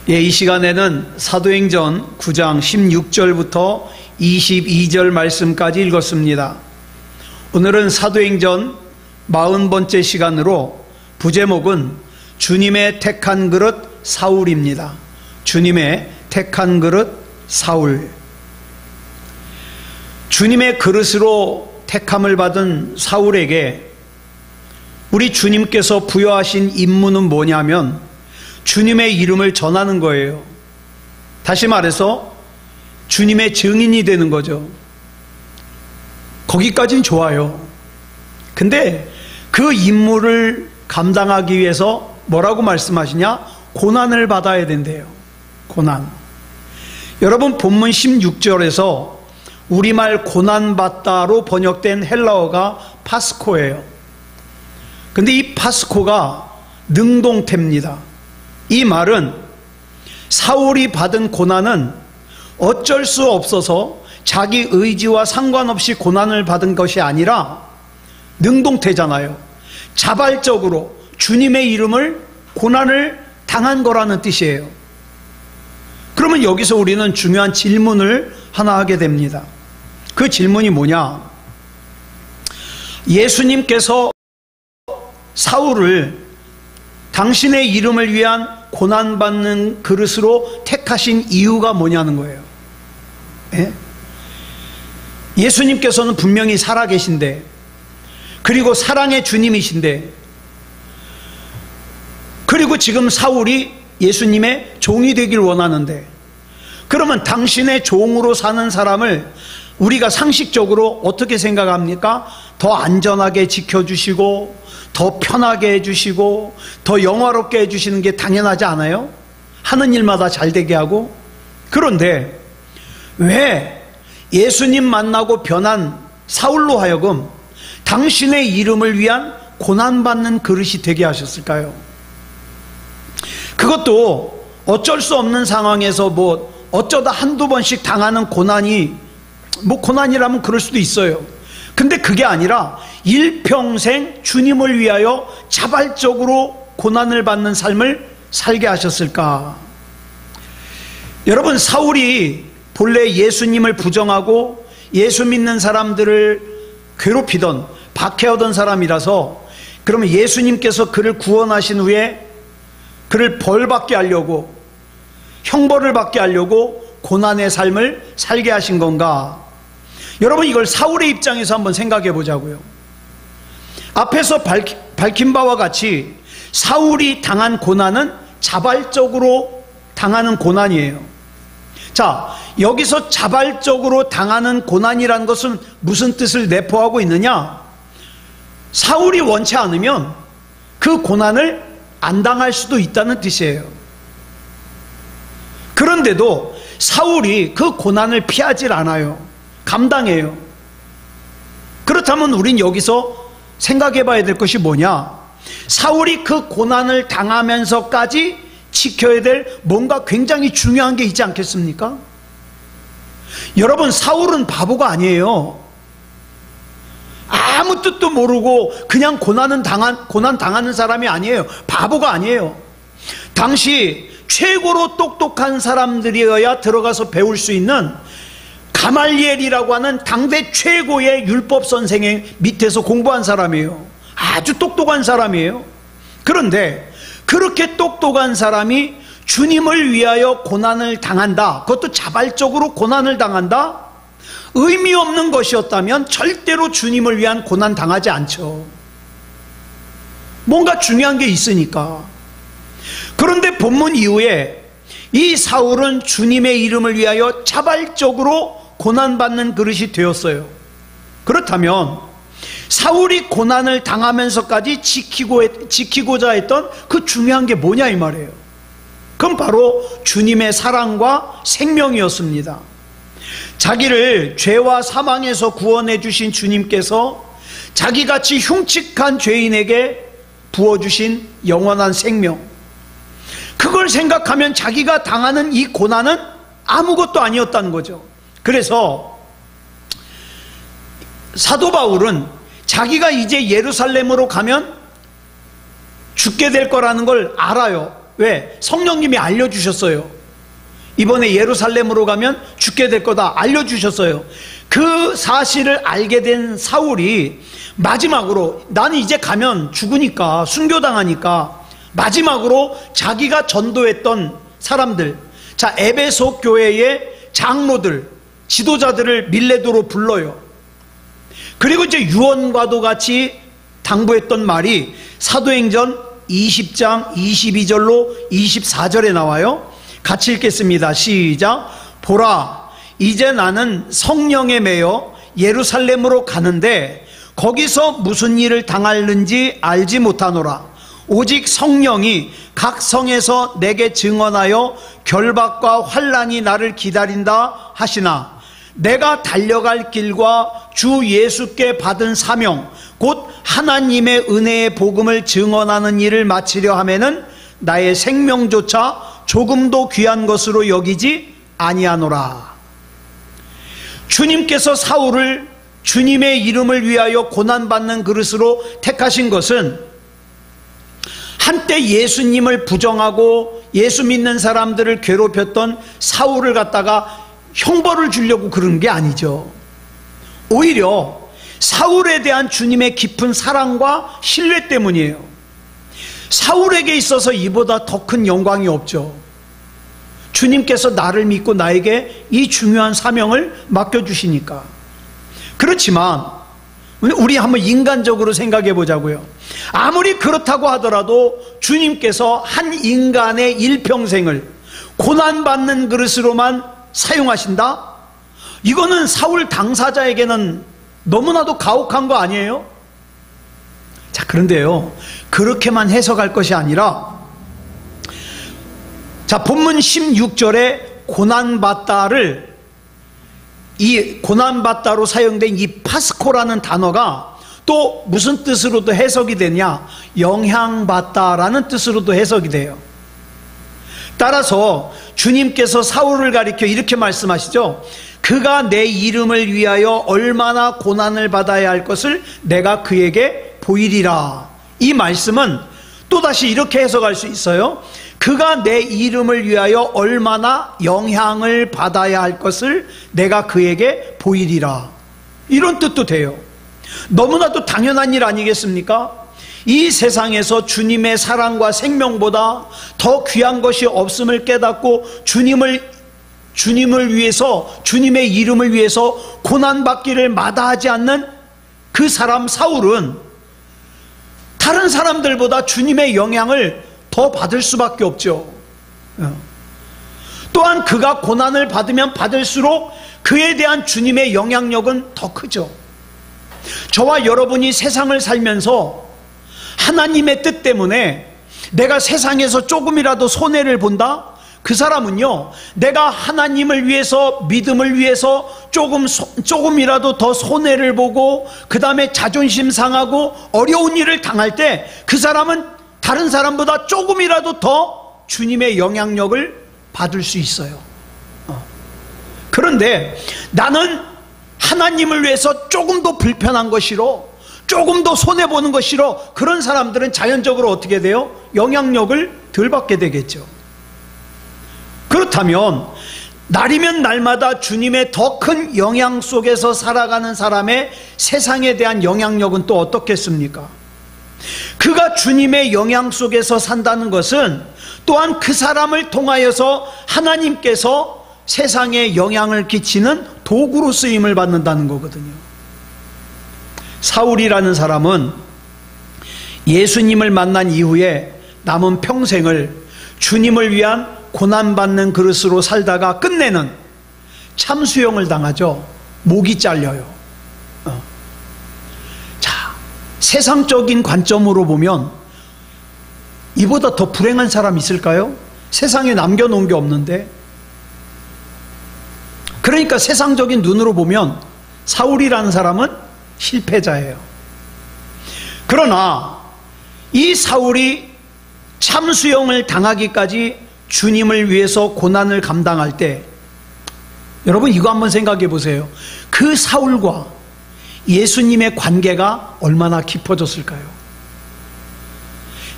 이 시간에는 사도행전 9장 16절부터 22절 말씀까지 읽었습니다. 오늘은 사도행전 40번째 시간으로 부제목은 주님의 택한 그릇 사울입니다. 주님의 택한 그릇 사울. 주님의 그릇으로 택함을 받은 사울에게 우리 주님께서 부여하신 임무는 뭐냐면 주님의 이름을 전하는 거예요. 다시 말해서 주님의 증인이 되는 거죠. 거기까지는 좋아요. 근데 그 임무를 감당하기 위해서 뭐라고 말씀하시냐? 고난을 받아야 된대요. 고난. 여러분, 본문 16절에서 우리말 고난받다로 번역된 헬라어가 파스코예요. 근데 이 파스코가 능동태입니다. 이 말은 사울이 받은 고난은 어쩔 수 없어서 자기 의지와 상관없이 고난을 받은 것이 아니라 능동태잖아요. 자발적으로 주님의 이름을 고난을 당한 거라는 뜻이에요. 그러면 여기서 우리는 중요한 질문을 하나 하게 됩니다. 그 질문이 뭐냐? 예수님께서 사울을 당신의 이름을 위한 고난받는 그릇으로 택하신 이유가 뭐냐는 거예요. 예? 예수님께서는 분명히 살아계신데, 그리고 사랑의 주님이신데, 그리고 지금 사울이 예수님의 종이 되길 원하는데, 그러면 당신의 종으로 사는 사람을 우리가 상식적으로 어떻게 생각합니까? 더 안전하게 지켜주시고 더 편하게 해주시고 더 영화롭게 해주시는 게 당연하지 않아요? 하는 일마다 잘 되게 하고. 그런데 왜 예수님 만나고 변한 사울로 하여금 당신의 이름을 위한 고난받는 그릇이 되게 하셨을까요? 그것도 어쩔 수 없는 상황에서 어쩌다 한두 번씩 당하는 고난이 고난이라면 그럴 수도 있어요. 근데 그게 아니라 일평생 주님을 위하여 자발적으로 고난을 받는 삶을 살게 하셨을까? 여러분, 사울이 본래 예수님을 부정하고 예수 믿는 사람들을 괴롭히던 박해하던 사람이라서, 그러면 예수님께서 그를 구원하신 후에 그를 벌받게 하려고, 형벌을 받게 하려고 고난의 삶을 살게 하신 건가? 여러분, 이걸 사울의 입장에서 한번 생각해 보자고요. 앞에서 밝힌 바와 같이 사울이 당한 고난은 자발적으로 당하는 고난이에요. 자, 여기서 자발적으로 당하는 고난이라는 것은 무슨 뜻을 내포하고 있느냐? 사울이 원치 않으면 그 고난을 안 당할 수도 있다는 뜻이에요. 그런데도 사울이 그 고난을 피하질 않아요. 감당해요. 그렇다면 우린 여기서 생각해 봐야 될 것이 뭐냐? 사울이 그 고난을 당하면서까지 지켜야 될 뭔가 굉장히 중요한 게 있지 않겠습니까? 여러분, 사울은 바보가 아니에요. 아무 뜻도 모르고 그냥 고난 당하는 사람이 아니에요. 바보가 아니에요. 당시 최고로 똑똑한 사람들이어야 들어가서 배울 수 있는 가말리엘이라고 하는 당대 최고의 율법 선생의 밑에서 공부한 사람이에요. 아주 똑똑한 사람이에요. 그런데 그렇게 똑똑한 사람이 주님을 위하여 고난을 당한다, 그것도 자발적으로 고난을 당한다? 의미 없는 것이었다면 절대로 주님을 위한 고난 당하지 않죠. 뭔가 중요한 게 있으니까. 그런데 본문 이후에 이 사울은 주님의 이름을 위하여 자발적으로 고난받는 그릇이 되었어요. 그렇다면 사울이 고난을 당하면서까지 지키고자 했던 그 중요한 게 뭐냐 이 말이에요. 그건 바로 주님의 사랑과 생명이었습니다. 자기를 죄와 사망에서 구원해 주신 주님께서 자기같이 흉측한 죄인에게 부어주신 영원한 생명, 그걸 생각하면 자기가 당하는 이 고난은 아무것도 아니었다는 거죠. 그래서 사도 바울은 자기가 이제 예루살렘으로 가면 죽게 될 거라는 걸 알아요. 왜? 성령님이 알려주셨어요. 이번에 예루살렘으로 가면 죽게 될 거다 알려주셨어요. 그 사실을 알게 된 사울이 마지막으로, 나는 이제 가면 죽으니까, 순교당하니까 마지막으로 자기가 전도했던 사람들, 자, 에베소 교회의 장로들, 지도자들을 밀레도로 불러요. 그리고 이제 유언과도 같이 당부했던 말이 사도행전 20장 22절로 24절에 나와요. 같이 읽겠습니다. 시작. 보라, 이제 나는 성령에 매여 예루살렘으로 가는데 거기서 무슨 일을 당할는지 알지 못하노라. 오직 성령이 각 성에서 내게 증언하여 결박과 환난이 나를 기다린다 하시나, 내가 달려갈 길과 주 예수께 받은 사명 곧 하나님의 은혜의 복음을 증언하는 일을 마치려 하면은 나의 생명조차 조금도 귀한 것으로 여기지 아니하노라. 주님께서 사울을 주님의 이름을 위하여 고난받는 그릇으로 택하신 것은 한때 예수님을 부정하고 예수 믿는 사람들을 괴롭혔던 사울을 갖다가 형벌을 주려고 그런 게 아니죠. 오히려 사울에 대한 주님의 깊은 사랑과 신뢰 때문이에요. 사울에게 있어서 이보다 더 큰 영광이 없죠. 주님께서 나를 믿고 나에게 이 중요한 사명을 맡겨주시니까. 그렇지만 우리 한번 인간적으로 생각해 보자고요. 아무리 그렇다고 하더라도 주님께서 한 인간의 일평생을 고난받는 그릇으로만 사용하신다? 이거는 사울 당사자에게는 너무나도 가혹한 거 아니에요? 자, 그런데요, 그렇게만 해석할 것이 아니라, 자, 본문 16절에 고난받다를, 이 고난받다로 사용된 이 파스코라는 단어가 또 무슨 뜻으로도 해석이 되냐? 영향받다라는 뜻으로도 해석이 돼요. 따라서 주님께서 사울을 가리켜 이렇게 말씀하시죠. 그가 내 이름을 위하여 얼마나 고난을 받아야 할 것을 내가 그에게 보이리라. 이 말씀은 또다시 이렇게 해석할 수 있어요. 그가 내 이름을 위하여 얼마나 영향을 받아야 할 것을 내가 그에게 보이리라. 이런 뜻도 돼요. 너무나도 당연한 일 아니겠습니까? 이 세상에서 주님의 사랑과 생명보다 더 귀한 것이 없음을 깨닫고 주님을 위해서, 주님의 이름을 위해서 고난받기를 마다하지 않는 그 사람 사울은 다른 사람들보다 주님의 영향을 더 받을 수밖에 없죠. 또한 그가 고난을 받으면 받을수록 그에 대한 주님의 영향력은 더 크죠. 저와 여러분이 세상을 살면서 하나님의 뜻 때문에 내가 세상에서 조금이라도 손해를 본다? 그 사람은요, 내가 하나님을 위해서, 믿음을 위해서 조금이라도 더 손해를 보고 그 다음에 자존심 상하고 어려운 일을 당할 때 그 사람은 다른 사람보다 조금이라도 더 주님의 영향력을 받을 수 있어요. 그런데 나는 하나님을 위해서 조금 더 불편한 것 싫어, 조금 더 손해보는 것 싫어, 그런 사람들은 자연적으로 어떻게 돼요? 영향력을 덜 받게 되겠죠. 그렇다면 날이면 날마다 주님의 더 큰 영향 속에서 살아가는 사람의 세상에 대한 영향력은 또 어떻겠습니까? 그가 주님의 영향 속에서 산다는 것은 또한 그 사람을 통하여서 하나님께서 세상에 영향을 끼치는 도구로 쓰임을 받는다는 거거든요. 사울이라는 사람은 예수님을 만난 이후에 남은 평생을 주님을 위한 고난받는 그릇으로 살다가 끝내는 참수형을 당하죠. 목이 잘려요. 자, 세상적인 관점으로 보면 이보다 더 불행한 사람 있을까요? 세상에 남겨놓은 게 없는데. 그러니까 세상적인 눈으로 보면 사울이라는 사람은 실패자예요. 그러나 이 사울이 참수형을 당하기까지 주님을 위해서 고난을 감당할 때, 여러분 이거 한번 생각해 보세요. 그 사울과 예수님의 관계가 얼마나 깊어졌을까요?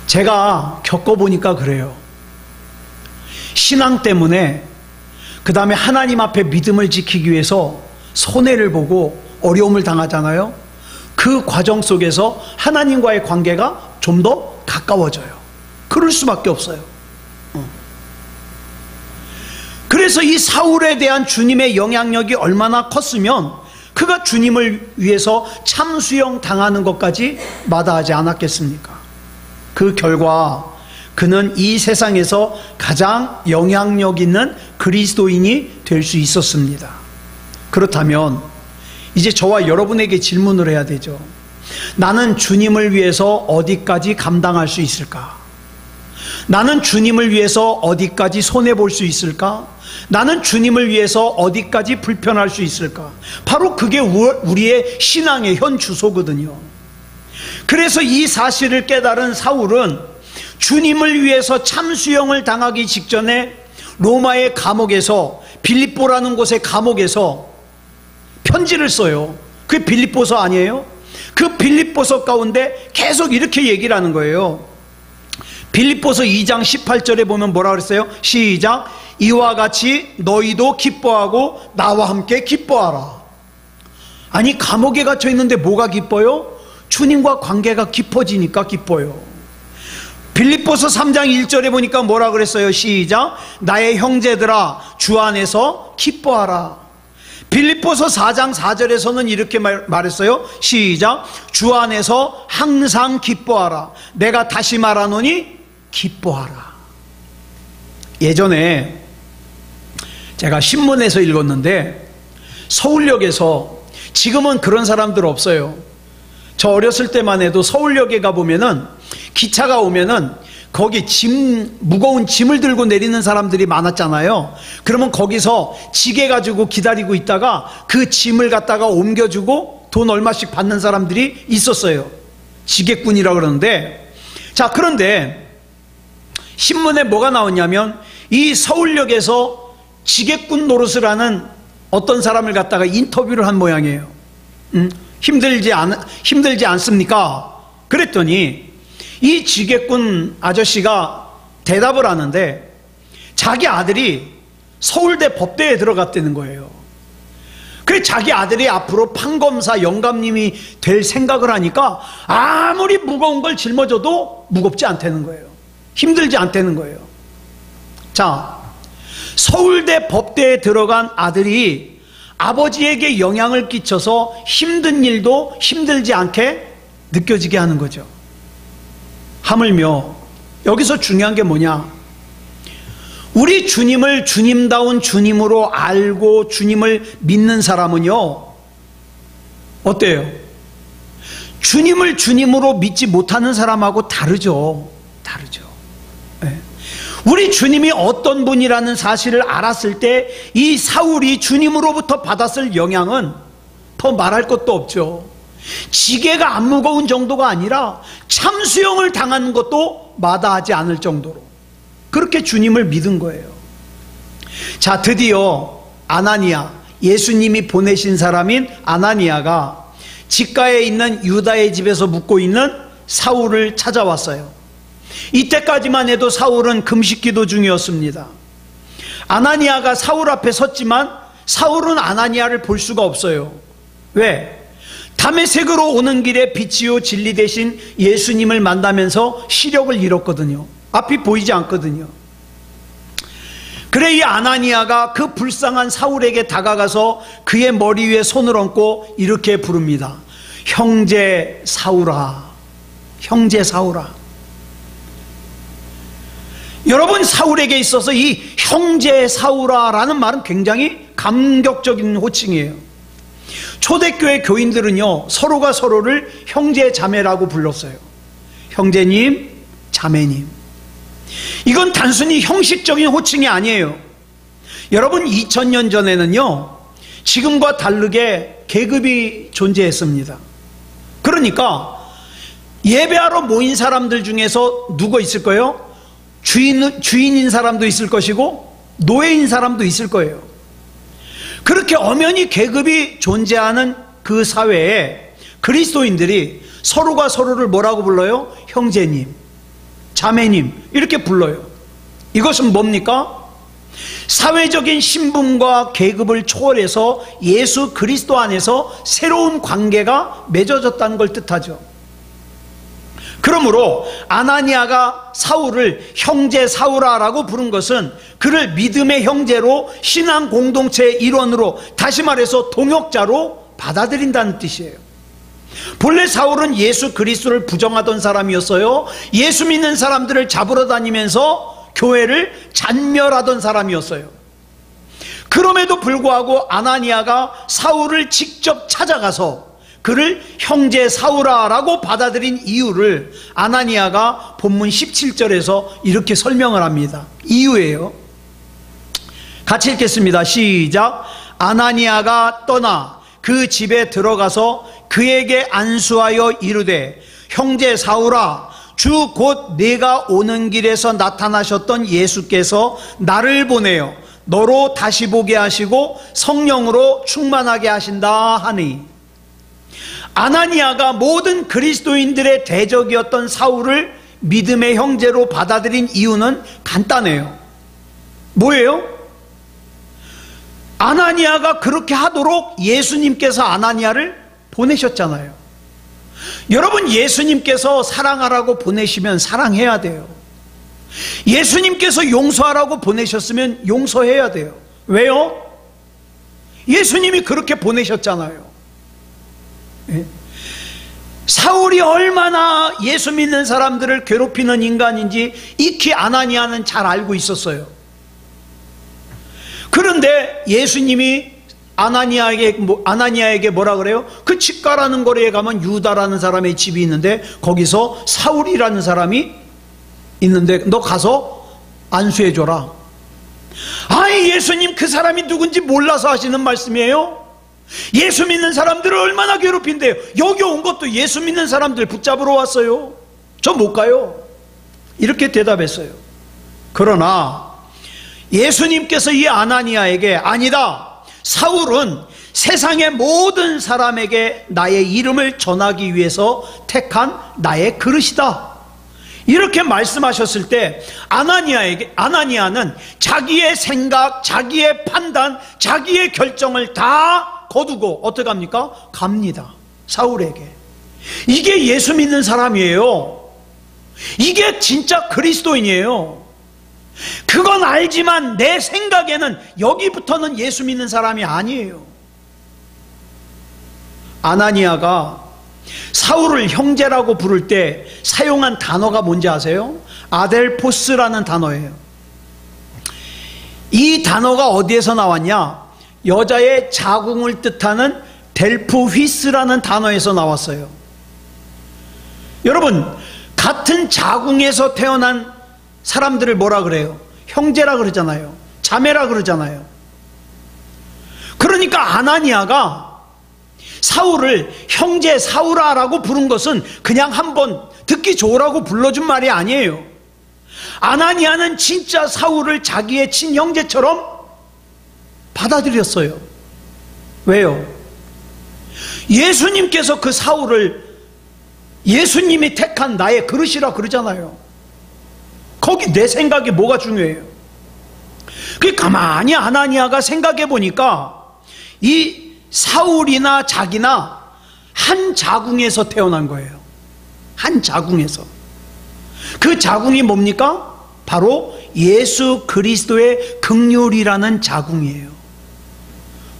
제가 겪어보니까 그래요. 신앙 때문에 그 다음에 하나님 앞에 믿음을 지키기 위해서 손해를 보고 어려움을 당하잖아요. 그 과정 속에서 하나님과의 관계가 좀 더 가까워져요. 그럴 수밖에 없어요. 그래서 이 사울에 대한 주님의 영향력이 얼마나 컸으면 그가 주님을 위해서 참수형 당하는 것까지 마다하지 않았겠습니까? 그 결과 그는 이 세상에서 가장 영향력 있는 그리스도인이 될 수 있었습니다. 그렇다면 이제 저와 여러분에게 질문을 해야 되죠. 나는 주님을 위해서 어디까지 감당할 수 있을까? 나는 주님을 위해서 어디까지 손해볼 수 있을까? 나는 주님을 위해서 어디까지 불편할 수 있을까? 바로 그게 우리의 신앙의 현 주소거든요. 그래서 이 사실을 깨달은 사울은 주님을 위해서 참수형을 당하기 직전에 로마의 감옥에서, 빌립보라는 곳의 감옥에서 편지를 써요. 그게 빌립보서 아니에요? 그 빌립보서 가운데 계속 이렇게 얘기를 하는 거예요. 빌립보서 2장 18절에 보면 뭐라 그랬어요? 시작. 이와 같이 너희도 기뻐하고 나와 함께 기뻐하라. 아니, 감옥에 갇혀 있는데 뭐가 기뻐요? 주님과 관계가 깊어지니까 기뻐요. 빌립보서 3장 1절에 보니까 뭐라 그랬어요? 시작. 나의 형제들아 주 안에서 기뻐하라. 빌립보서 4장 4절에서는 이렇게 말했어요. 시작. 주 안에서 항상 기뻐하라. 내가 다시 말하노니 기뻐하라. 예전에 제가 신문에서 읽었는데 서울역에서, 지금은 그런 사람들 없어요. 저 어렸을 때만 해도 서울역에 가보면은 기차가 오면은 거기 무거운 짐을 들고 내리는 사람들이 많았잖아요. 그러면 거기서 지게 가지고 기다리고 있다가 그 짐을 갖다가 옮겨주고 돈 얼마씩 받는 사람들이 있었어요. 지게꾼이라고 그러는데, 자, 그런데 신문에 뭐가 나왔냐면 이 서울역에서 지게꾼 노릇을 하는 어떤 사람을 갖다가 인터뷰를 한 모양이에요. 힘들지 않습니까? 그랬더니 이 지게꾼 아저씨가 대답을 하는데 자기 아들이 서울대 법대에 들어갔다는 거예요. 그래서 자기 아들이 앞으로 판검사 영감님이 될 생각을 하니까 아무리 무거운 걸 짊어져도 무겁지 않다는 거예요. 힘들지 않다는 거예요. 자, 서울대 법대에 들어간 아들이 아버지에게 영향을 끼쳐서 힘든 일도 힘들지 않게 느껴지게 하는 거죠. 하물며 여기서 중요한 게 뭐냐? 우리 주님을 주님다운 주님으로 알고 주님을 믿는 사람은요, 어때요? 주님을 주님으로 믿지 못하는 사람하고 다르죠. 네. 우리 주님이 어떤 분이라는 사실을 알았을 때 이 사울이 주님으로부터 받았을 영향은 더 말할 것도 없죠. 지게가 안 무거운 정도가 아니라 참수형을 당하는 것도 마다하지 않을 정도로 그렇게 주님을 믿은 거예요. 자, 드디어 아나니아, 예수님이 보내신 사람인 아나니아가 직가에 있는 유다의 집에서 묵고 있는 사울을 찾아왔어요. 이때까지만 해도 사울은 금식기도 중이었습니다. 아나니아가 사울 앞에 섰지만 사울은 아나니아를 볼 수가 없어요. 왜? 다메섹으로 오는 길에 빛이요 진리 대신 예수님을 만나면서 시력을 잃었거든요. 앞이 보이지 않거든요. 그래 이 아나니아가 그 불쌍한 사울에게 다가가서 그의 머리 위에 손을 얹고 이렇게 부릅니다. 형제 사울아, 형제 사울아. 여러분, 사울에게 있어서 이 형제 사울아라는 말은 굉장히 감격적인 호칭이에요. 초대교회 교인들은요, 서로가 서로를 형제 자매라고 불렀어요. 형제님, 자매님. 이건 단순히 형식적인 호칭이 아니에요. 여러분, 2000년 전에는요, 지금과 다르게 계급이 존재했습니다. 그러니까 예배하러 모인 사람들 중에서 누가 있을 거예요? 주인인 사람도 있을 것이고 노예인 사람도 있을 거예요. 그렇게 엄연히 계급이 존재하는 그 사회에 그리스도인들이 서로가 서로를 뭐라고 불러요? 형제님, 자매님 이렇게 불러요. 이것은 뭡니까? 사회적인 신분과 계급을 초월해서 예수 그리스도 안에서 새로운 관계가 맺어졌다는 걸 뜻하죠. 그러므로 아나니아가 사울을 형제 사울아라고 부른 것은 그를 믿음의 형제로, 신앙 공동체의 일원으로, 다시 말해서 동역자로 받아들인다는 뜻이에요. 본래 사울은 예수 그리스도를 부정하던 사람이었어요. 예수 믿는 사람들을 잡으러 다니면서 교회를 잔멸하던 사람이었어요. 그럼에도 불구하고 아나니아가 사울을 직접 찾아가서 그를 형제 사울아라고 받아들인 이유를 아나니아가 본문 17절에서 이렇게 설명을 합니다. 이유예요. 같이 읽겠습니다. 시작. 아나니아가 떠나 그 집에 들어가서 그에게 안수하여 이르되, 형제 사울아, 주 곧 내가 오는 길에서 나타나셨던 예수께서 나를 보내어 너로 다시 보게 하시고 성령으로 충만하게 하신다 하니. 아나니아가 모든 그리스도인들의 대적이었던 사울을 믿음의 형제로 받아들인 이유는 간단해요. 뭐예요? 아나니아가 그렇게 하도록 예수님께서 아나니아를 보내셨잖아요. 여러분, 예수님께서 사랑하라고 보내시면 사랑해야 돼요. 예수님께서 용서하라고 보내셨으면 용서해야 돼요. 왜요? 예수님이 그렇게 보내셨잖아요. 사울이 얼마나 예수 믿는 사람들을 괴롭히는 인간인지 익히 아나니아는 잘 알고 있었어요. 그런데 예수님이 아나니아에게 뭐라 그래요? 그 치과라는 거리에 가면 유다라는 사람의 집이 있는데 거기서 사울이라는 사람이 있는데 너 가서 안수해줘라. 아이, 예수님 그 사람이 누군지 몰라서 하시는 말씀이에요? 예수 믿는 사람들을 얼마나 괴롭힌대요. 여기 온 것도 예수 믿는 사람들 붙잡으러 왔어요. 저 못 가요. 이렇게 대답했어요. 그러나 예수님께서 이 아나니아에게 아니다, 사울은 세상의 모든 사람에게 나의 이름을 전하기 위해서 택한 나의 그릇이다, 이렇게 말씀하셨을 때 아나니아는 자기의 생각, 자기의 판단, 자기의 결정을 다 거두고 어떻게 합니까? 갑니다. 사울에게. 이게 예수 믿는 사람이에요. 이게 진짜 그리스도인이에요. 그건 알지만 내 생각에는 여기부터는 예수 믿는 사람이 아니에요. 아나니아가 사울을 형제라고 부를 때 사용한 단어가 뭔지 아세요? 아델포스라는 단어예요. 이 단어가 어디에서 나왔냐? 여자의 자궁을 뜻하는 델프휘스라는 단어에서 나왔어요. 여러분, 같은 자궁에서 태어난 사람들을 뭐라 그래요? 형제라 그러잖아요. 자매라 그러잖아요. 그러니까 아나니아가 사울을 형제 사울아라고 부른 것은 그냥 한번 듣기 좋으라고 불러준 말이 아니에요. 아나니아는 진짜 사울을 자기의 친형제처럼 받아들였어요. 왜요? 예수님께서 그 사울을 예수님이 택한 나의 그릇이라 그러잖아요. 거기 내 생각이 뭐가 중요해요? 가만히 아나니아가 생각해 보니까 이 사울이나 자기나 한 자궁에서 태어난 거예요. 한 자궁에서. 그 자궁이 뭡니까? 바로 예수 그리스도의 긍휼이라는 자궁이에요.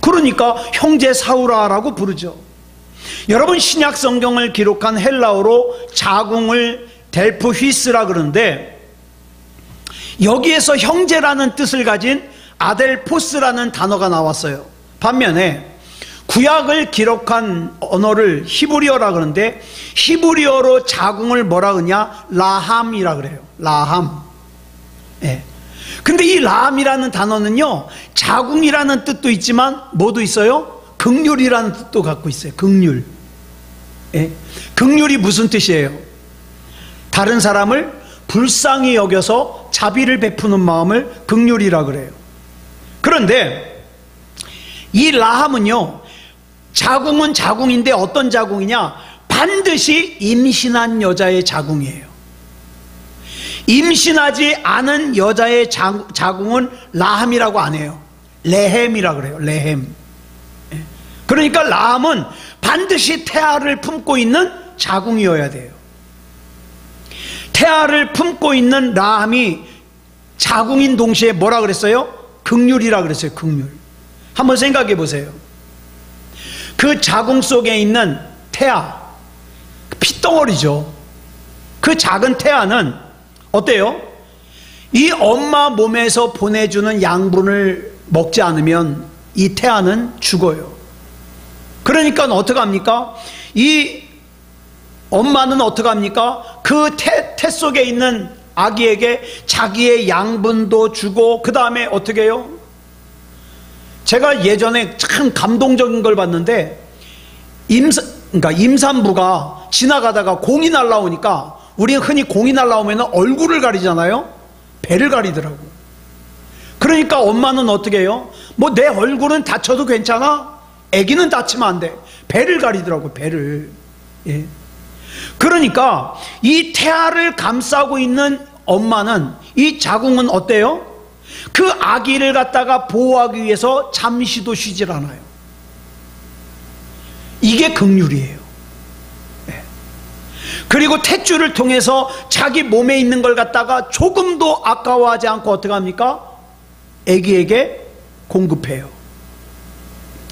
그러니까 형제 사울아라고 부르죠. 여러분, 신약 성경을 기록한 헬라어로 자궁을 델프휘스라 그러는데 여기에서 형제라는 뜻을 가진 아델포스라는 단어가 나왔어요. 반면에 구약을 기록한 언어를 히브리어라 그러는데 히브리어로 자궁을 뭐라 그러냐? 라함이라 그래요. 라함. 예. 근데 이 라함이라는 단어는요, 자궁이라는 뜻도 있지만 뭐도 있어요? 긍휼이라는 뜻도 갖고 있어요. 긍휼. 예. 긍휼이 무슨 뜻이에요? 다른 사람을 불쌍히 여겨서 자비를 베푸는 마음을 긍휼이라 그래요. 그런데 이 라함은요, 자궁은 자궁인데 어떤 자궁이냐? 반드시 임신한 여자의 자궁이에요. 임신하지 않은 여자의 자궁은 라함이라고 안 해요. 레헴이라 그래요. 레헴. 그러니까 라함은 반드시 태아를 품고 있는 자궁이어야 돼요. 태아를 품고 있는 라함이 자궁인 동시에 뭐라 그랬어요? 극률이라 그랬어요. 극률. 한번 생각해 보세요. 그 자궁 속에 있는 태아, 핏덩어리죠. 그 작은 태아는 어때요? 이 엄마 몸에서 보내주는 양분을 먹지 않으면 이 태아는 죽어요. 그러니까 어떡합니까? 이 엄마는 어떡합니까? 그 태 속에 있는 아기에게 자기의 양분도 주고, 그 다음에 어떻게 해요? 제가 예전에 참 감동적인 걸 봤는데, 그러니까 임산부가 지나가다가 공이 날라오니까, 우리는 흔히 공이 날라오면 얼굴을 가리잖아요. 배를 가리더라고. 그러니까 엄마는 어떻게 해요? 뭐 내 얼굴은 다쳐도 괜찮아? 아기는 다치면 안 돼. 배를 가리더라고. 배를. 예. 그러니까 이 태아를 감싸고 있는 엄마는, 이 자궁은 어때요? 그 아기를 갖다가 보호하기 위해서 잠시도 쉬질 않아요. 이게 긍휼이에요. 네. 그리고 탯줄을 통해서 자기 몸에 있는 걸 갖다가 조금도 아까워하지 않고 어떻게 합니까? 아기에게 공급해요.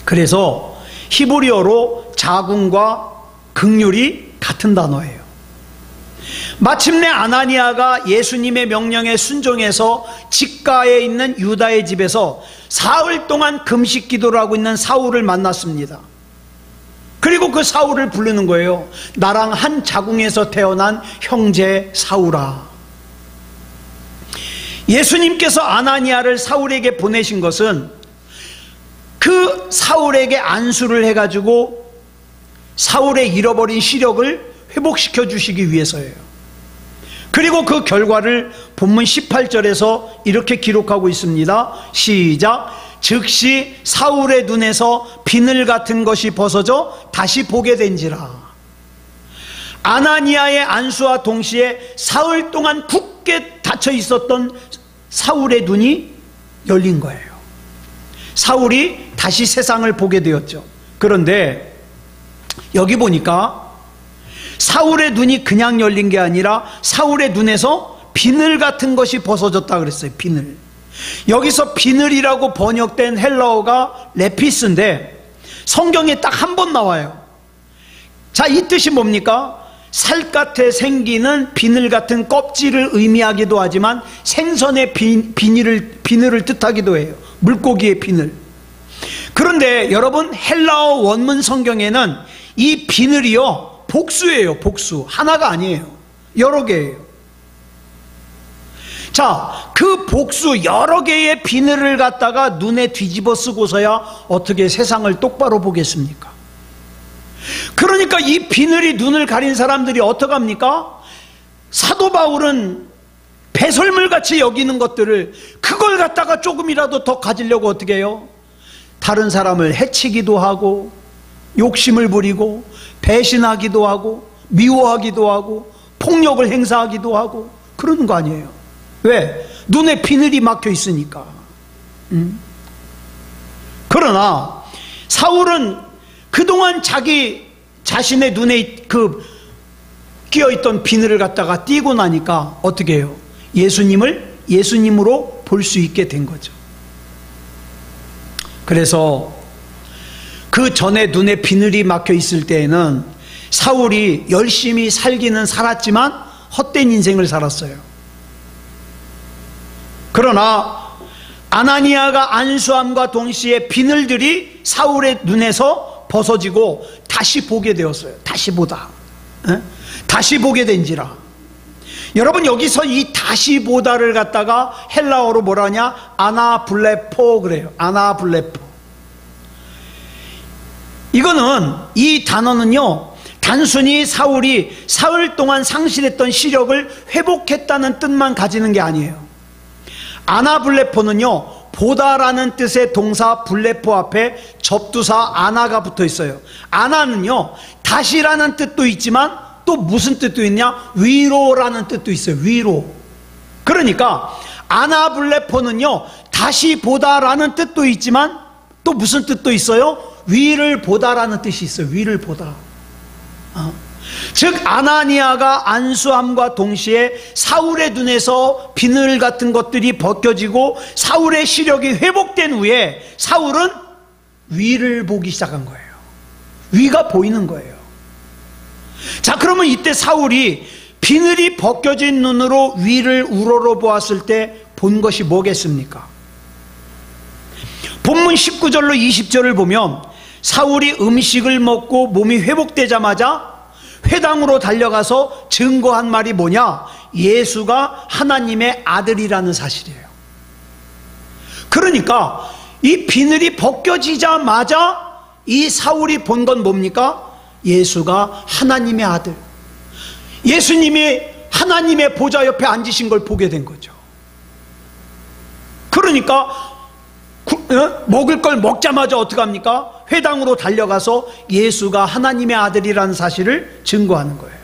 그래서 히브리어로 자궁과 긍휼이 같은 단어예요. 마침내 아나니아가 예수님의 명령에 순종해서 직가에 있는 유다의 집에서 사흘 동안 금식 기도를 하고 있는 사울을 만났습니다. 그리고 그 사울을 부르는 거예요. 나랑 한 자궁에서 태어난 형제 사울아. 예수님께서 아나니아를 사울에게 보내신 것은 그 사울에게 안수를 해가지고 사울의 잃어버린 시력을 회복시켜 주시기 위해서예요. 그리고 그 결과를 본문 18절에서 이렇게 기록하고 있습니다. 시작. 즉시 사울의 눈에서 비늘 같은 것이 벗어져 다시 보게 된지라. 아나니아의 안수와 동시에 사흘 동안 굳게 닫혀 있었던 사울의 눈이 열린 거예요. 사울이 다시 세상을 보게 되었죠. 그런데 여기 보니까 사울의 눈이 그냥 열린 게 아니라 사울의 눈에서 비늘 같은 것이 벗어졌다 그랬어요. 비늘. 여기서 비늘이라고 번역된 헬라어가 레피스인데 성경에 딱 한 번 나와요. 자, 이 뜻이 뭡니까? 살갗에 생기는 비늘 같은 껍질을 의미하기도 하지만 생선의 비늘을 뜻하기도 해요. 물고기의 비늘. 그런데 여러분, 헬라어 원문 성경에는 이 비늘이요, 복수예요. 복수. 하나가 아니에요. 여러 개예요. 자, 그 복수 여러 개의 비늘을 갖다가 눈에 뒤집어 쓰고서야 어떻게 세상을 똑바로 보겠습니까? 그러니까 이 비늘이 눈을 가린 사람들이 어떡합니까? 사도 바울은 배설물같이 여기는 것들을, 그걸 갖다가 조금이라도 더 가지려고 어떻게 해요? 다른 사람을 해치기도 하고, 욕심을 부리고, 배신하기도 하고, 미워하기도 하고, 폭력을 행사하기도 하고, 그러는 거 아니에요. 왜? 눈에 비늘이 막혀 있으니까. 그러나 사울은 그동안 자기 자신의 눈에 끼어있던 비늘을 갖다가 띄고 나니까 어떻게 해요? 예수님을 예수님으로 볼 수 있게 된 거죠. 그래서 그 전에 눈에 비늘이 막혀 있을 때에는 사울이 열심히 살기는 살았지만 헛된 인생을 살았어요. 그러나 아나니아가 안수함과 동시에 비늘들이 사울의 눈에서 벗어지고 다시 보게 되었어요. 다시 보다. 다시 보게 된지라. 여러분, 여기서 이 다시 보다를 갖다가 헬라어로 뭐라 하냐? 아나블레포 그래요. 아나블레포. 이거는, 이 단어는요, 단순히 사울이 사흘 동안 상실했던 시력을 회복했다는 뜻만 가지는 게 아니에요. 아나블레포는요, 보다라는 뜻의 동사 블레포 앞에 접두사 아나가 붙어 있어요. 아나는요, 다시라는 뜻도 있지만 또 무슨 뜻도 있냐? 위로라는 뜻도 있어요. 위로. 그러니까 아나블레포는요, 다시 보다라는 뜻도 있지만 또 무슨 뜻도 있어요? 위를 보다라는 뜻이 있어요. 위를 보다. 즉 아나니아가 안수함과 동시에 사울의 눈에서 비늘 같은 것들이 벗겨지고 사울의 시력이 회복된 후에 사울은 위를 보기 시작한 거예요. 위가 보이는 거예요. 자, 그러면 이때 사울이 비늘이 벗겨진 눈으로 위를 우러러 보았을 때 본 것이 뭐겠습니까? 본문 19절로 20절을 보면 사울이 음식을 먹고 몸이 회복되자마자 회당으로 달려가서 증거한 말이 뭐냐? 예수가 하나님의 아들이라는 사실이에요. 그러니까 이 비늘이 벗겨지자마자 이 사울이 본 건 뭡니까? 예수가 하나님의 아들, 예수님이 하나님의 보좌 옆에 앉으신 걸 보게 된 거죠. 그러니까 먹을 걸 먹자마자 어떻게 합니까? 회당으로 달려가서 예수가 하나님의 아들이라는 사실을 증거하는 거예요.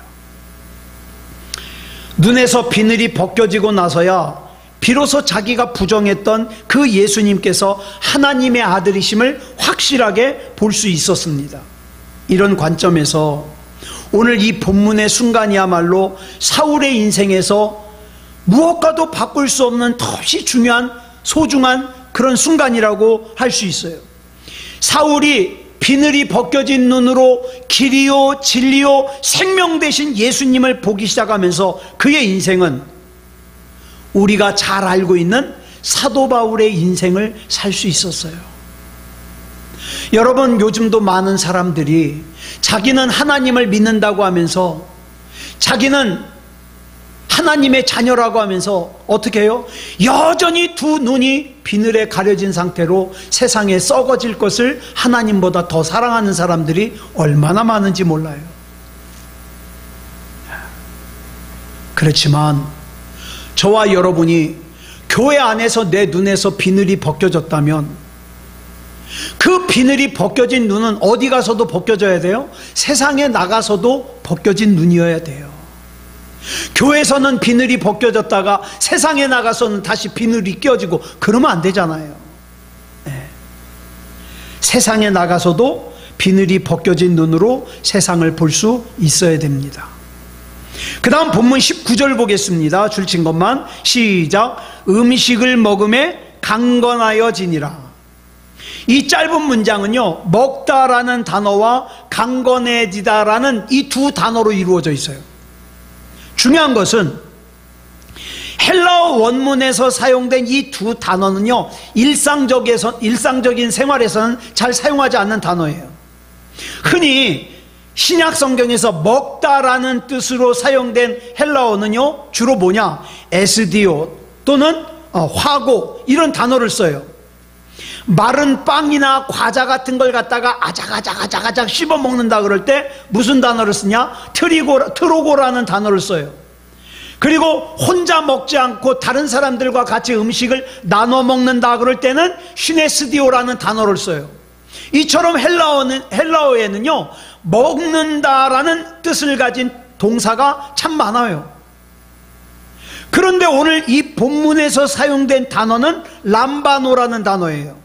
눈에서 비늘이 벗겨지고 나서야 비로소 자기가 부정했던 그 예수님께서 하나님의 아들이심을 확실하게 볼 수 있었습니다. 이런 관점에서 오늘 이 본문의 순간이야말로 사울의 인생에서 무엇과도 바꿀 수 없는 몹시 중요한 소중한 그런 순간이라고 할 수 있어요. 사울이 비늘이 벗겨진 눈으로 길이요 진리요 생명 되신 예수님을 보기 시작하면서 그의 인생은 우리가 잘 알고 있는 사도 바울의 인생을 살 수 있었어요. 여러분, 요즘도 많은 사람들이 자기는 하나님을 믿는다고 하면서 자기는 하나님의 자녀라고 하면서 어떻게 해요? 여전히 두 눈이 비늘에 가려진 상태로 세상에 썩어질 것을 하나님보다 더 사랑하는 사람들이 얼마나 많은지 몰라요. 그렇지만 저와 여러분이 교회 안에서 내 눈에서 비늘이 벗겨졌다면 그 비늘이 벗겨진 눈은 어디 가서도 벗겨져야 돼요? 세상에 나가서도 벗겨진 눈이어야 돼요. 교회에서는 비늘이 벗겨졌다가 세상에 나가서는 다시 비늘이 껴지고 그러면 안 되잖아요. 네. 세상에 나가서도 비늘이 벗겨진 눈으로 세상을 볼 수 있어야 됩니다. 그 다음 본문 19절 보겠습니다. 줄친 것만 시작. 음식을 먹음에 강건하여지니라. 이 짧은 문장은요, 먹다라는 단어와 강건해지다라는 이 두 단어로 이루어져 있어요. 중요한 것은 헬라어 원문에서 사용된 이 두 단어는요, 일상적인 생활에서는 잘 사용하지 않는 단어예요. 흔히 신약 성경에서 먹다라는 뜻으로 사용된 헬라어는요, 주로 뭐냐? 에스디오 또는 화고 이런 단어를 써요. 마른 빵이나 과자 같은 걸 갖다가 아작아작 씹어 먹는다 그럴 때 무슨 단어를 쓰냐? 트로고라는 단어를 써요. 그리고 혼자 먹지 않고 다른 사람들과 같이 음식을 나눠 먹는다 그럴 때는 시네스디오라는 단어를 써요. 이처럼 헬라어에는요, 먹는다라는 뜻을 가진 동사가 참 많아요. 그런데 오늘 이 본문에서 사용된 단어는 람바노라는 단어예요.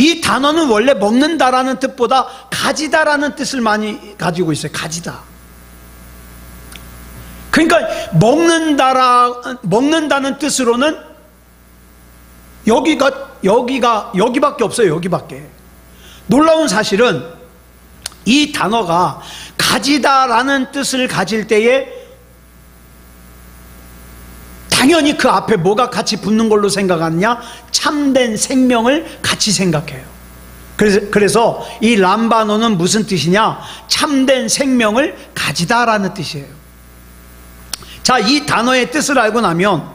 이 단어는 원래 먹는다라는 뜻보다 가지다라는 뜻을 많이 가지고 있어요. 가지다. 그러니까 먹는다는 뜻으로는 여기밖에 없어요. 여기밖에. 놀라운 사실은 이 단어가 가지다라는 뜻을 가질 때에 당연히 그 앞에 뭐가 같이 붙는 걸로 생각하느냐? 참된 생명을 같이 생각해요. 그래서 이 람바노는 무슨 뜻이냐? 참된 생명을 가지다라는 뜻이에요. 자, 이 단어의 뜻을 알고 나면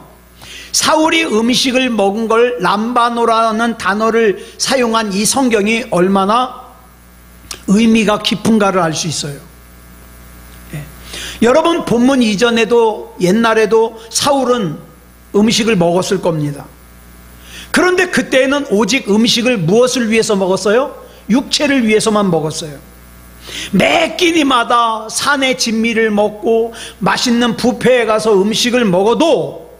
사울이 음식을 먹은 걸 람바노라는 단어를 사용한 이 성경이 얼마나 의미가 깊은가를 알 수 있어요. 여러분, 본문 이전에도 옛날에도 사울은 음식을 먹었을 겁니다. 그런데 그때는 오직 음식을 무엇을 위해서 먹었어요? 육체를 위해서만 먹었어요. 매 끼니마다 산의 진미를 먹고 맛있는 뷔페에 가서 음식을 먹어도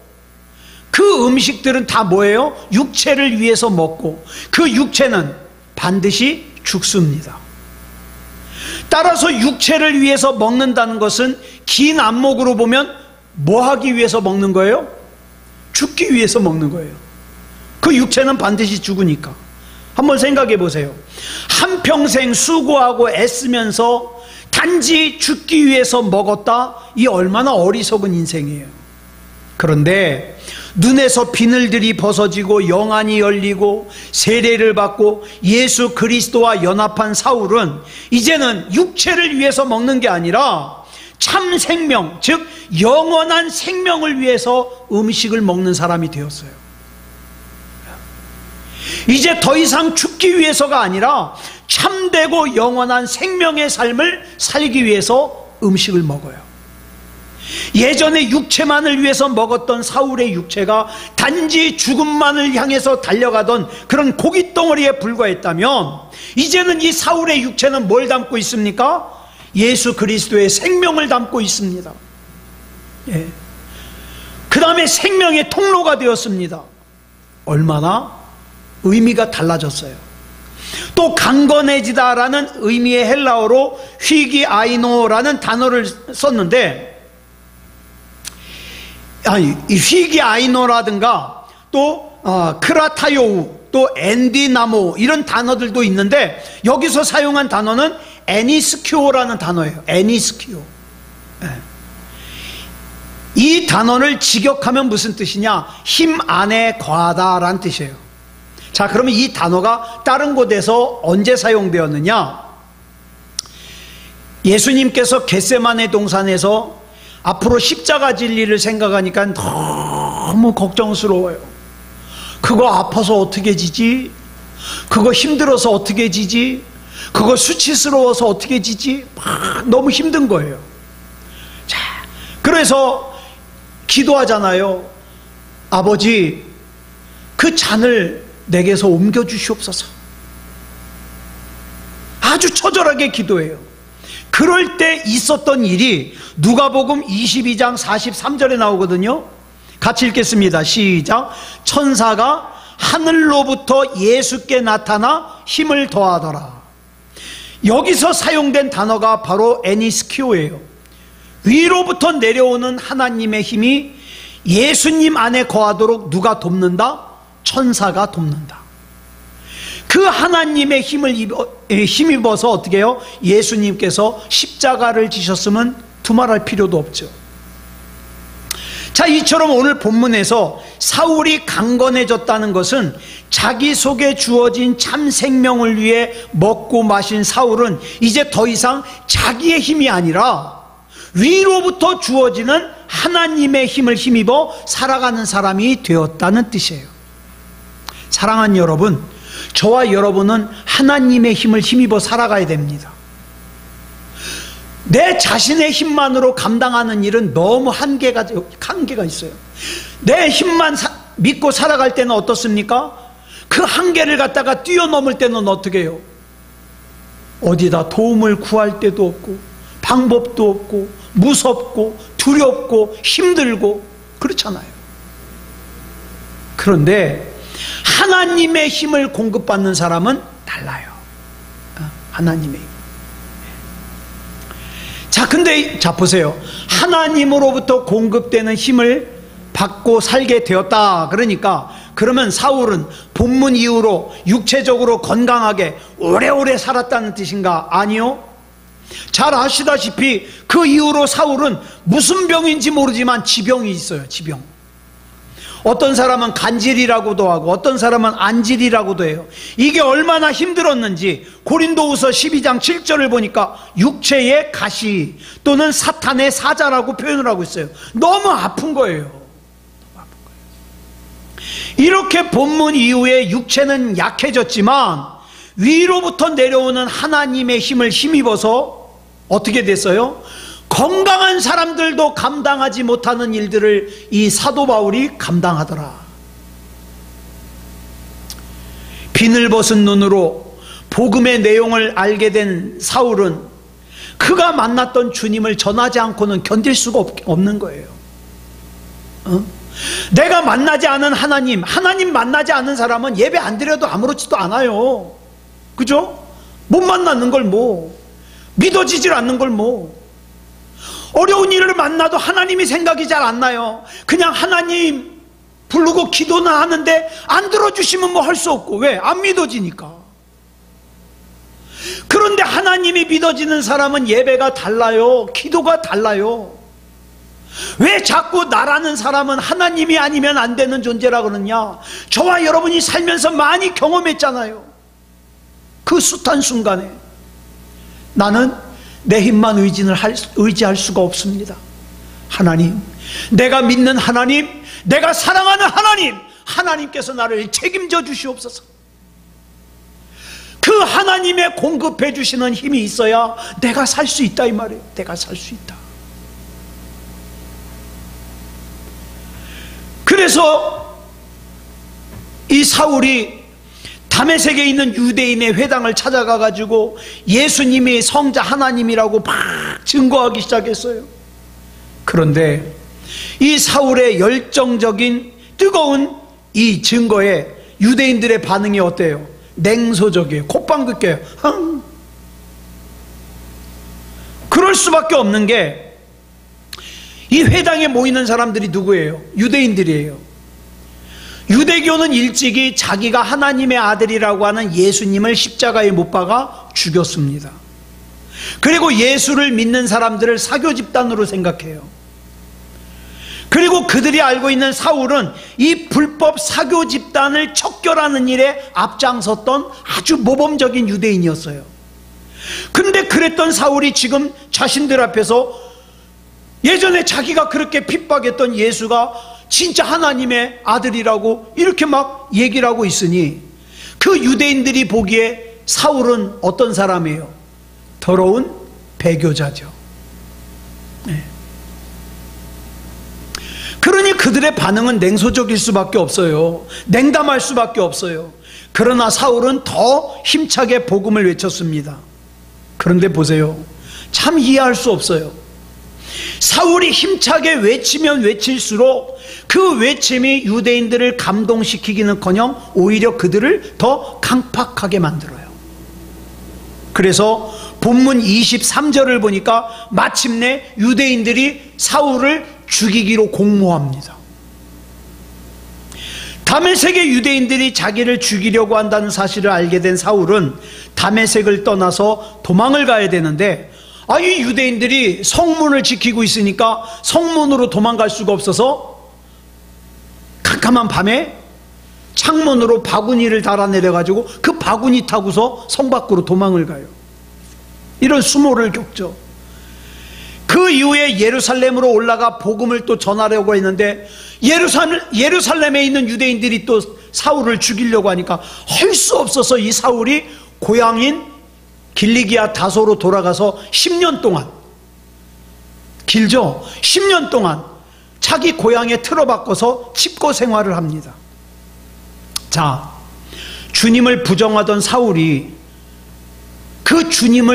그 음식들은 다 뭐예요? 육체를 위해서 먹고 그 육체는 반드시 죽습니다. 따라서 육체를 위해서 먹는다는 것은 긴 안목으로 보면 뭐 하기 위해서 먹는 거예요? 죽기 위해서 먹는 거예요. 그 육체는 반드시 죽으니까. 한번 생각해 보세요. 한평생 수고하고 애쓰면서 단지 죽기 위해서 먹었다? 이 얼마나 어리석은 인생이에요. 그런데 눈에서 비늘들이 벗어지고 영안이 열리고 세례를 받고 예수 그리스도와 연합한 사울은 이제는 육체를 위해서 먹는 게 아니라 참 생명, 즉 영원한 생명을 위해서 음식을 먹는 사람이 되었어요. 이제 더 이상 죽기 위해서가 아니라 참되고 영원한 생명의 삶을 살기 위해서 음식을 먹어요. 예전에 육체만을 위해서 먹었던 사울의 육체가 단지 죽음만을 향해서 달려가던 그런 고깃덩어리에 불과했다면 이제는 이 사울의 육체는 뭘 담고 있습니까? 예수 그리스도의 생명을 담고 있습니다. 예. 그 다음에 생명의 통로가 되었습니다. 얼마나 의미가 달라졌어요. 또 강건해지다라는 의미의 헬라어로 휘기아이노라는 단어를 썼는데, 이 휘기아이노라든가 또 크라타요우, 또 엔디나모 이런 단어들도 있는데 여기서 사용한 단어는 에니스키오라는 단어예요. 에니스키오. 이 단어를 직역하면 무슨 뜻이냐? 힘 안에 과하다라는 뜻이에요. 자, 그러면 이 단어가 다른 곳에서 언제 사용되었느냐? 예수님께서 겟세마네 동산에서 앞으로 십자가 질 일을 생각하니까 너무 걱정스러워요. 그거 아파서 어떻게 지지? 그거 힘들어서 어떻게 지지? 그거 수치스러워서 어떻게 지지? 막 너무 힘든 거예요. 자, 그래서 기도하잖아요. 아버지, 그 잔을 내게서 옮겨주시옵소서. 아주 처절하게 기도해요. 그럴 때 있었던 일이 누가복음 22장 43절에 나오거든요. 같이 읽겠습니다. 시작. 천사가 하늘로부터 예수께 나타나 힘을 더하더라. 여기서 사용된 단어가 바로 에니스키오예요. 위로부터 내려오는 하나님의 힘이 예수님 안에 거하도록 누가 돕는다? 천사가 돕는다. 그 하나님의 힘입어서 어떻게 해요? 예수님께서 십자가를 지셨으면 두말할 필요도 없죠. 자, 이처럼 오늘 본문에서 사울이 강건해졌다는 것은 자기 속에 주어진 참 생명을 위해 먹고 마신 사울은 이제 더 이상 자기의 힘이 아니라 위로부터 주어지는 하나님의 힘을 힘입어 살아가는 사람이 되었다는 뜻이에요. 사랑하는 여러분, 저와 여러분은 하나님의 힘을 힘입어 살아가야 됩니다. 내 자신의 힘만으로 감당하는 일은 너무 한계가 있어요. 내 힘만 믿고 살아갈 때는 어떻습니까? 그 한계를 갖다가 뛰어넘을 때는 어떻게 해요? 어디다 도움을 구할 데도 없고 방법도 없고 무섭고 두렵고 힘들고 그렇잖아요. 그런데 하나님의 힘을 공급받는 사람은 달라요. 하나님의 힘. 자, 근데 자 보세요. 하나님으로부터 공급되는 힘을 받고 살게 되었다. 그러면 사울은 본문 이후로 육체적으로 건강하게 오래오래 살았다는 뜻인가? 아니요. 잘 아시다시피 그 이후로 사울은 무슨 병인지 모르지만 지병이 있어요. 지병. 어떤 사람은 간질이라고도 하고 어떤 사람은 안질이라고도 해요. 이게 얼마나 힘들었는지 고린도후서 12장 7절을 보니까 육체의 가시 또는 사탄의 사자라고 표현을 하고 있어요. 너무 아픈 거예요. 이렇게 본문 이후에 육체는 약해졌지만 위로부터 내려오는 하나님의 힘을 힘입어서 어떻게 됐어요? 건강한 사람들도 감당하지 못하는 일들을 이 사도 바울이 감당하더라. 비늘 벗은 눈으로 복음의 내용을 알게 된 사울은 그가 만났던 주님을 전하지 않고는 견딜 수가 없는 거예요. 내가 만나지 않은 하나님 만나지 않은 사람은 예배 안 드려도 아무렇지도 않아요. 그죠? 못 만나는 걸 뭐, 믿어지질 않는 걸 뭐, 어려운 일을 만나도 하나님이 생각이 잘 안 나요. 그냥 하나님 부르고 기도나 하는데 안 들어주시면 뭐 할 수 없고. 왜? 안 믿어지니까. 그런데 하나님이 믿어지는 사람은 예배가 달라요. 기도가 달라요. 왜 자꾸 나라는 사람은 하나님이 아니면 안 되는 존재라 그러냐? 저와 여러분이 살면서 많이 경험했잖아요. 그 숱한 순간에 나는 내 힘만 의지할 수가 없습니다. 하나님, 내가 믿는 하나님, 내가 사랑하는 하나님, 하나님께서 나를 책임져 주시옵소서. 그 하나님의 공급해 주시는 힘이 있어야 내가 살 수 있다 이 말이에요. 내가 살 수 있다. 그래서 이 사울이 다메섹에 있는 유대인의 회당을 찾아가 가지고 예수님이 성자 하나님이라고 막 증거하기 시작했어요. 그런데 이 사울의 열정적인 뜨거운 이 증거에 유대인들의 반응이 어때요? 냉소적이에요. 콧방귀 껴요. 그럴 수밖에 없는 게 이 회당에 모이는 사람들이 누구예요? 유대인들이에요. 유대교는 일찍이 자기가 하나님의 아들이라고 하는 예수님을 십자가에 못 박아 죽였습니다. 그리고 예수를 믿는 사람들을 사교 집단으로 생각해요. 그리고 그들이 알고 있는 사울은 이 불법 사교 집단을 척결하는 일에 앞장섰던 아주 모범적인 유대인이었어요. 근데 그랬던 사울이 지금 자신들 앞에서 예전에 자기가 그렇게 핍박했던 예수가 진짜 하나님의 아들이라고 이렇게 막 얘기를 하고 있으니 그 유대인들이 보기에 사울은 어떤 사람이에요? 더러운 배교자죠. 네. 그러니 그들의 반응은 냉소적일 수밖에 없어요. 냉담할 수밖에 없어요. 그러나 사울은 더 힘차게 복음을 외쳤습니다. 그런데 보세요. 참 이해할 수 없어요. 사울이 힘차게 외치면 외칠수록 그 외침이 유대인들을 감동시키기는커녕 오히려 그들을 더 강팍하게 만들어요. 그래서 본문 23절을 보니까 마침내 유대인들이 사울을 죽이기로 공모합니다. 다메섹의 유대인들이 자기를 죽이려고 한다는 사실을 알게 된 사울은 다메섹을 떠나서 도망을 가야 되는데 이 유대인들이 성문을 지키고 있으니까 성문으로 도망갈 수가 없어서 캄캄한 밤에 창문으로 바구니를 달아내려가지고 그 바구니 타고서 성 밖으로 도망을 가요. 이런 수모를 겪죠. 그 이후에 예루살렘으로 올라가 복음을 또 전하려고 했는데 예루살렘에 있는 유대인들이 또 사울을 죽이려고 하니까 할 수 없어서 이 사울이 고향인 길리기아 다소로 돌아가서 10년 동안, 길죠? 10년 동안 자기 고향에 틀어박혀서 칩거 생활을 합니다. 자, 주님을 부정하던 사울이 그 주님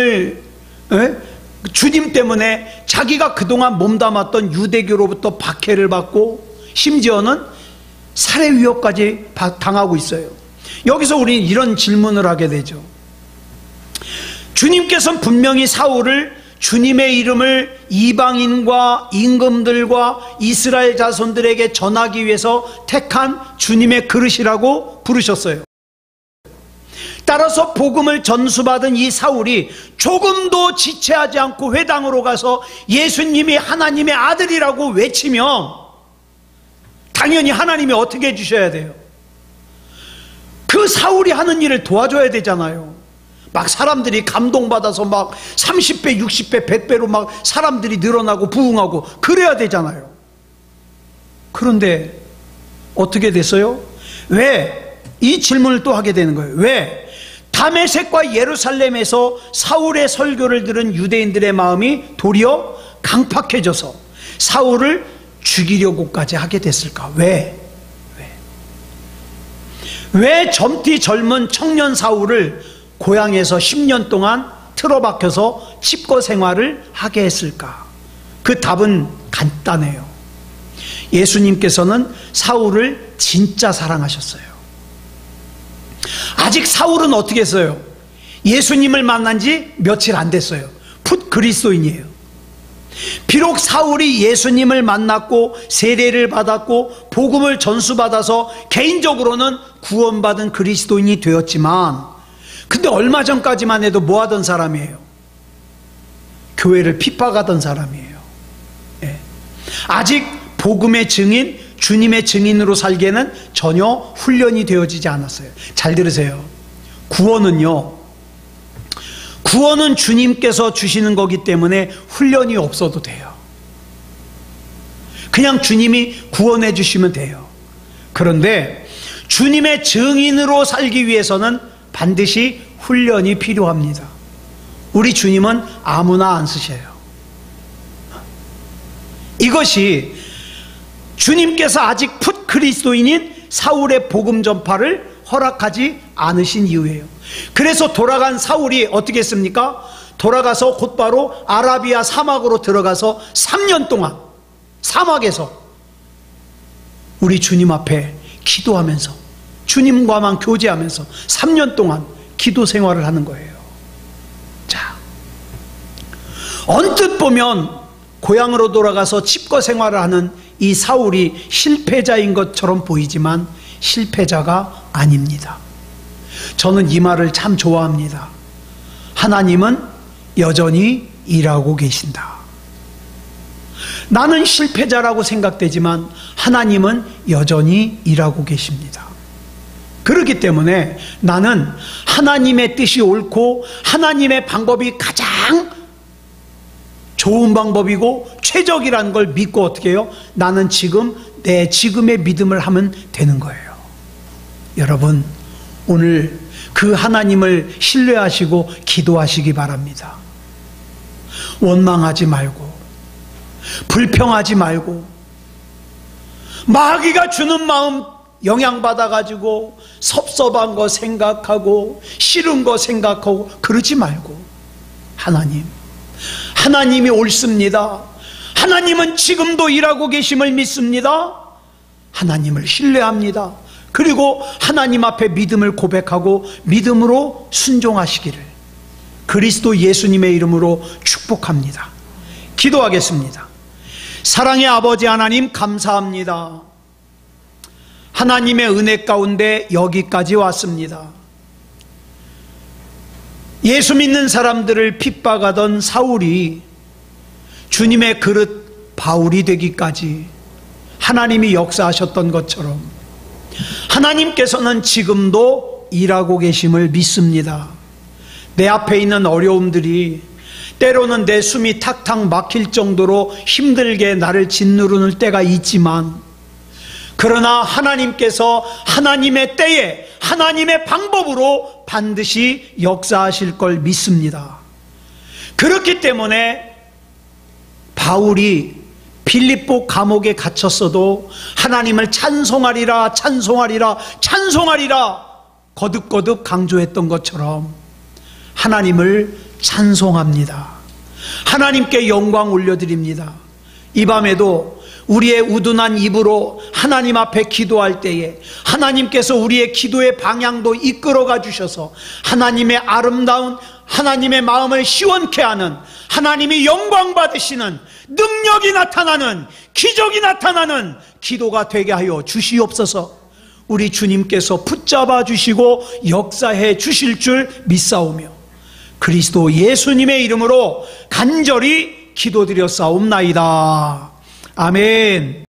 때문에 자기가 그동안 몸담았던 유대교로부터 박해를 받고 심지어는 살해 위협까지 당하고 있어요. 여기서 우리는 이런 질문을 하게 되죠. 주님께서는 분명히 사울을 주님의 이름을 이방인과 임금들과 이스라엘 자손들에게 전하기 위해서 택한 주님의 그릇이라고 부르셨어요. 따라서 복음을 전수받은 이 사울이 조금도 지체하지 않고 회당으로 가서 예수님이 하나님의 아들이라고 외치면 당연히 하나님이 어떻게 해주셔야 돼요? 그 사울이 하는 일을 도와줘야 되잖아요. 막 사람들이 감동받아서 막 30배, 60배, 100배로 막 사람들이 늘어나고 부흥하고 그래야 되잖아요. 그런데 어떻게 됐어요? 왜? 이 질문을 또 하게 되는 거예요. 왜? 다메섹과 예루살렘에서 사울의 설교를 들은 유대인들의 마음이 도리어 강팍해져서 사울을 죽이려고까지 하게 됐을까? 왜 젊디 젊은 청년 사울을 고향에서 10년 동안 틀어박혀서 칩거 생활을 하게 했을까? 그 답은 간단해요. 예수님께서는 사울을 진짜 사랑하셨어요. 아직 사울은 어떻게 했어요? 예수님을 만난 지 며칠 안 됐어요. 풋 그리스도인이에요. 비록 사울이 예수님을 만났고 세례를 받았고 복음을 전수받아서 개인적으로는 구원받은 그리스도인이 되었지만, 근데 얼마 전까지만 해도 뭐 하던 사람이에요? 교회를 핍박하던 사람이에요. 아직 복음의 증인, 주님의 증인으로 살기에는 전혀 훈련이 되어지지 않았어요. 잘 들으세요. 구원은 주님께서 주시는 거기 때문에 훈련이 없어도 돼요. 그냥 주님이 구원해 주시면 돼요. 그런데 주님의 증인으로 살기 위해서는 반드시 훈련이 필요합니다. 우리 주님은 아무나 안 쓰셔요. 이것이 주님께서 아직 풋 그리스도인인 사울의 복음 전파를 허락하지 않으신 이유예요. 그래서 돌아간 사울이 어떻게 했습니까? 돌아가서 곧바로 아라비아 사막으로 들어가서 3년 동안 사막에서 우리 주님 앞에 기도하면서 주님과만 교제하면서 3년 동안 기도 생활을 하는 거예요. 자, 언뜻 보면 고향으로 돌아가서 집거 생활을 하는 이 사울이 실패자인 것처럼 보이지만 실패자가 아닙니다. 저는 이 말을 참 좋아합니다. 하나님은 여전히 일하고 계신다. 나는 실패자라고 생각되지만 하나님은 여전히 일하고 계십니다. 그렇기 때문에 나는 하나님의 뜻이 옳고 하나님의 방법이 가장 좋은 방법이고 최적이라는 걸 믿고 어떻게 해요? 나는 지금 내 지금의 믿음을 하면 되는 거예요. 여러분, 오늘 그 하나님을 신뢰하시고 기도하시기 바랍니다. 원망하지 말고 불평하지 말고 마귀가 주는 마음 영향받아가지고 섭섭한 거 생각하고 싫은 거 생각하고 그러지 말고 하나님이 옳습니다. 하나님은 지금도 일하고 계심을 믿습니다. 하나님을 신뢰합니다. 그리고 하나님 앞에 믿음을 고백하고 믿음으로 순종하시기를 그리스도 예수님의 이름으로 축복합니다. 기도하겠습니다. 사랑의 아버지 하나님, 감사합니다. 하나님의 은혜 가운데 여기까지 왔습니다. 예수 믿는 사람들을 핍박하던 사울이 주님의 그릇 바울이 되기까지 하나님이 역사하셨던 것처럼 하나님께서는 지금도 일하고 계심을 믿습니다. 내 앞에 있는 어려움들이 때로는 내 숨이 탁탁 막힐 정도로 힘들게 나를 짓누르는 때가 있지만, 그러나 하나님께서 하나님의 때에 하나님의 방법으로 반드시 역사하실 걸 믿습니다. 그렇기 때문에 바울이 빌립보 감옥에 갇혔어도 하나님을 찬송하리라 찬송하리라 찬송하리라 거듭거듭 강조했던 것처럼 하나님을 찬송합니다. 하나님께 영광 올려드립니다. 이 밤에도 우리의 우둔한 입으로 하나님 앞에 기도할 때에 하나님께서 우리의 기도의 방향도 이끌어가 주셔서 하나님의 아름다운 하나님의 마음을 시원케 하는, 하나님이 영광 받으시는, 능력이 나타나는, 기적이 나타나는 기도가 되게 하여 주시옵소서. 우리 주님께서 붙잡아 주시고 역사해 주실 줄 믿사오며 그리스도 예수님의 이름으로 간절히 기도드렸사옵나이다. 아멘.